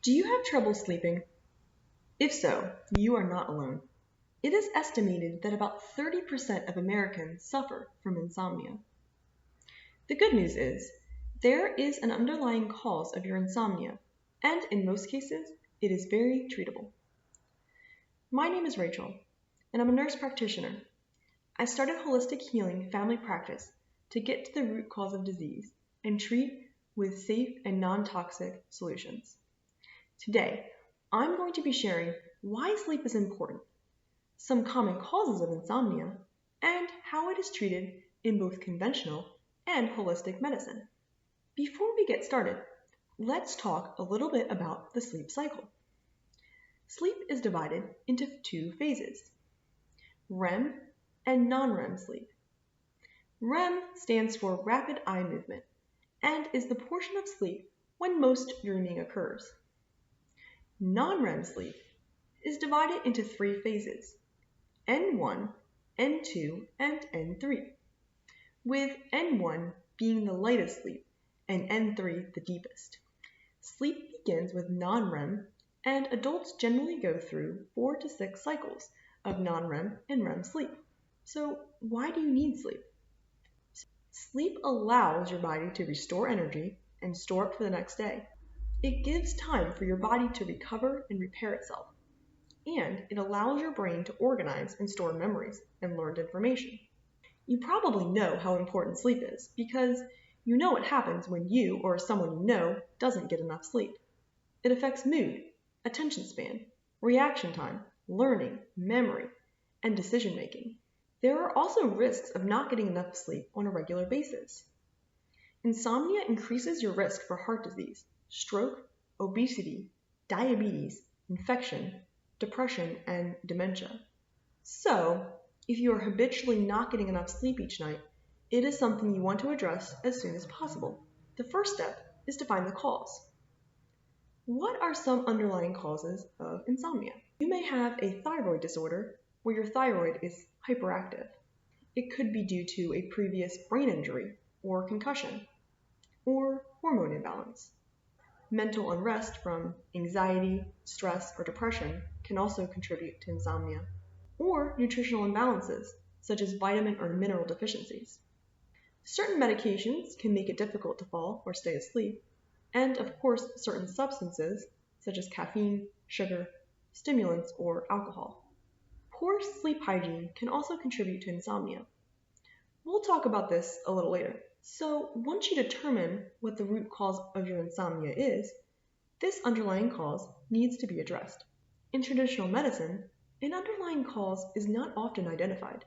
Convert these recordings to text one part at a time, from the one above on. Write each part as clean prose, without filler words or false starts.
Do you have trouble sleeping? If so, you are not alone. It is estimated that about 30% of Americans suffer from insomnia. The good news is, there is an underlying cause of your insomnia, and in most cases, it is very treatable. My name is Rachel, and I'm a nurse practitioner. I started holistic healing family practice to get to the root cause of disease and treat with safe and non-toxic solutions. Today, I'm going to be sharing why sleep is important, some common causes of insomnia, and how it is treated in both conventional and holistic medicine. Before we get started, let's talk a little bit about the sleep cycle. Sleep is divided into two phases, REM and non-REM sleep. REM stands for rapid eye movement and is the portion of sleep when most dreaming occurs. Non-REM sleep is divided into three phases, N1, N2, and N3, with N1 being the lightest sleep and N3 the deepest. Sleep begins with non-REM, and adults generally go through 4 to 6 cycles of non-REM and REM sleep. So why do you need sleep? Sleep allows your body to restore energy and store it for the next day. It gives time for your body to recover and repair itself, and it allows your brain to organize and store memories and learned information. You probably know how important sleep is because you know what happens when you or someone you know doesn't get enough sleep. It affects mood, attention span, reaction time, learning, memory, and decision making. There are also risks of not getting enough sleep on a regular basis. Insomnia increases your risk for heart disease, stroke, obesity, diabetes, infection, depression, and dementia. So, if you are habitually not getting enough sleep each night, it is something you want to address as soon as possible. The first step is to find the cause. What are some underlying causes of insomnia? You may have a thyroid disorder where your thyroid is hyperactive. It could be due to a previous brain injury or concussion, or hormone imbalance. Mental unrest from anxiety, stress, or depression can also contribute to insomnia, or nutritional imbalances, such as vitamin or mineral deficiencies. Certain medications can make it difficult to fall or stay asleep, and of course certain substances, such as caffeine, sugar, stimulants, or alcohol. Poor sleep hygiene can also contribute to insomnia. We'll talk about this a little later. So once you determine what the root cause of your insomnia is, this underlying cause needs to be addressed. In traditional medicine, an underlying cause is not often identified,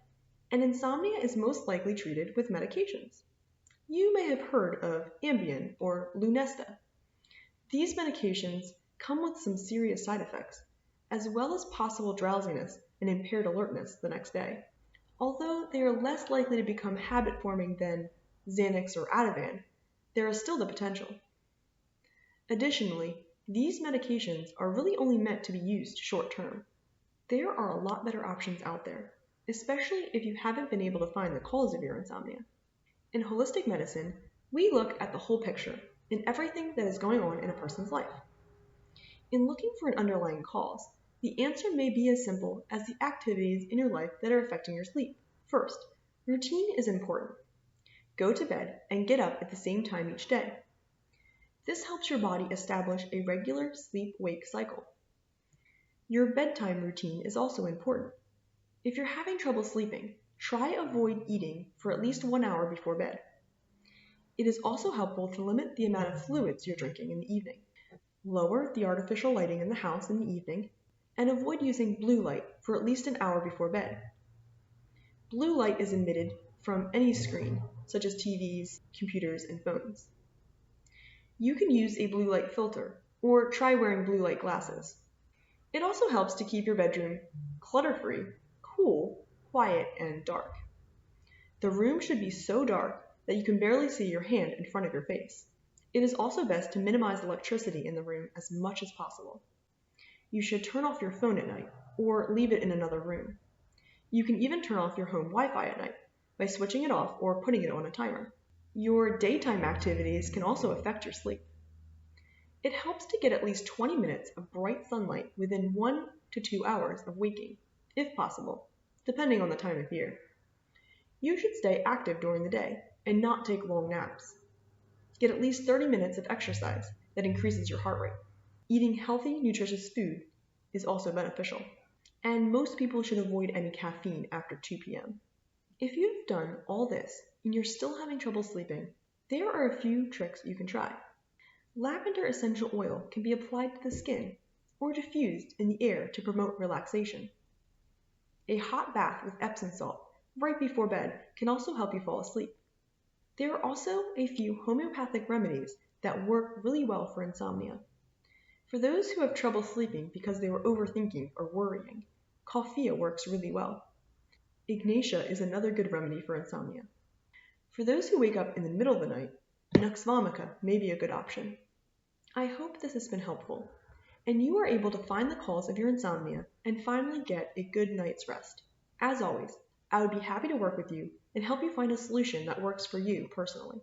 and insomnia is most likely treated with medications. You may have heard of Ambien or Lunesta. These medications come with some serious side effects, as well as possible drowsiness and impaired alertness the next day. Although they are less likely to become habit-forming than Xanax or Ativan, there is still the potential. Additionally, these medications are really only meant to be used short-term. There are a lot better options out there, especially if you haven't been able to find the cause of your insomnia. In holistic medicine, we look at the whole picture and everything that is going on in a person's life. In looking for an underlying cause, the answer may be as simple as the activities in your life that are affecting your sleep. First, routine is important. Go to bed and get up at the same time each day. This helps your body establish a regular sleep-wake cycle. Your bedtime routine is also important. If you're having trouble sleeping, try avoid eating for at least 1 hour before bed. It is also helpful to limit the amount of fluids you're drinking in the evening. Lower the artificial lighting in the house in the evening, and avoid using blue light for at least an hour before bed. Blue light is emitted from any screen, such as TVs, computers, and phones. You can use a blue light filter, or try wearing blue light glasses. It also helps to keep your bedroom clutter-free, cool, quiet, and dark. The room should be so dark that you can barely see your hand in front of your face. It is also best to minimize electricity in the room as much as possible. You should turn off your phone at night, or leave it in another room. You can even turn off your home Wi-Fi at night by switching it off or putting it on a timer. Your daytime activities can also affect your sleep. It helps to get at least 20 minutes of bright sunlight within 1 to 2 hours of waking, if possible, depending on the time of year. You should stay active during the day and not take long naps. Get at least 30 minutes of exercise that increases your heart rate. Eating healthy, nutritious food is also beneficial. And most people should avoid any caffeine after 2 p.m. If you've done all this and you're still having trouble sleeping, there are a few tricks you can try. Lavender essential oil can be applied to the skin or diffused in the air to promote relaxation. A hot bath with Epsom salt right before bed can also help you fall asleep. There are also a few homeopathic remedies that work really well for insomnia. For those who have trouble sleeping because they were overthinking or worrying, coffea works really well. Ignatia is another good remedy for insomnia. For those who wake up in the middle of the night, nux vomica may be a good option. I hope this has been helpful, and you are able to find the cause of your insomnia and finally get a good night's rest. As always, I would be happy to work with you and help you find a solution that works for you personally.